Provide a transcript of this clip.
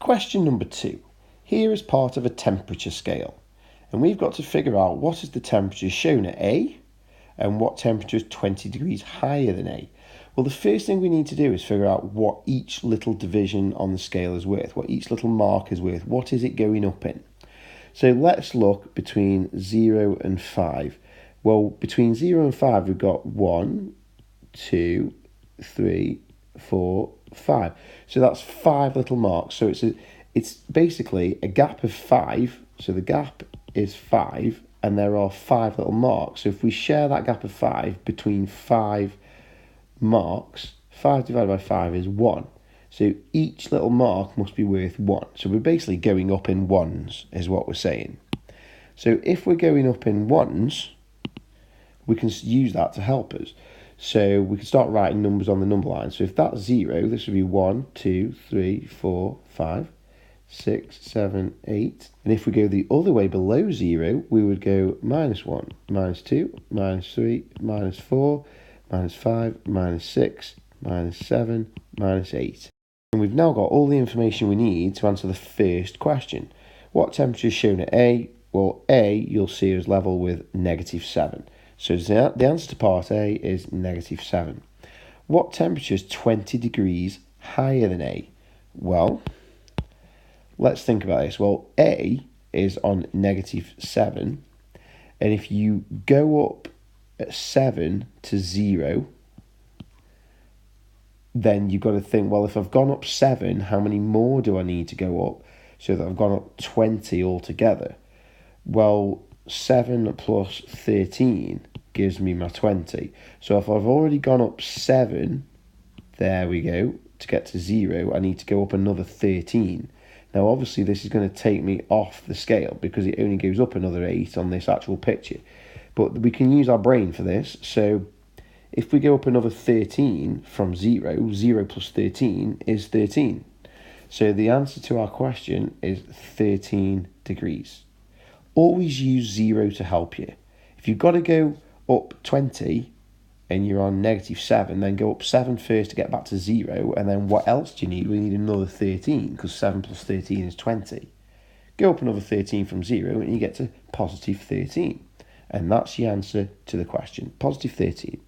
question number 2. Here is part of a temperature scale. And we've got to figure out what is the temperature shown at A and what temperature is 20 degrees higher than A. Well, the first thing we need to do is figure out what each little division on the scale is worth, what each little mark is worth, what is it going up in. So let's look between 0 and 5. Well, between 0 and 5, we've got 1, 2, 3, 4, 5. So that's 5 little marks. So it's basically a gap of 5. So the gap is 5, and there are 5 little marks. So if we share that gap of 5 between 5 marks, 5 divided by 5 is 1. So each little mark must be worth 1. So we're basically going up in ones, is what we're saying. So if we're going up in ones, we can use that to help us. So we can start writing numbers on the number line. So if that's 0, this would be 1, 2, 3, 4, 5, 6, 7, 8. And if we go the other way below 0, we would go -1, -2, -3, -4, -5, -6, -7, -8. And we've now got all the information we need to answer the first question. What temperature is shown at A? Well, A, you'll see, is level with -7. So the answer to part A is -7. What temperature is 20 degrees higher than A? Well, let's think about this. Well, A is on -7. And if you go up at 7 to 0, then you've got to think, well, if I've gone up 7, how many more do I need to go up so that I've gone up 20 altogether? Well, 7 plus 13 gives me my 20. So if I've already gone up 7, there we go, to get to 0, I need to go up another 13. Now, obviously, this is going to take me off the scale because it only goes up another 8 on this actual picture. But we can use our brain for this. So if we go up another 13 from 0, 0 plus 13 is 13. So the answer to our question is 13 degrees. Always use 0 to help you. If you've got to go up 20 and you're on -7, then go up 7 first to get back to 0. And then what else do you need? We need another 13 because 7 plus 13 is 20. Go up another 13 from 0 and you get to +13. And that's the answer to the question, +13.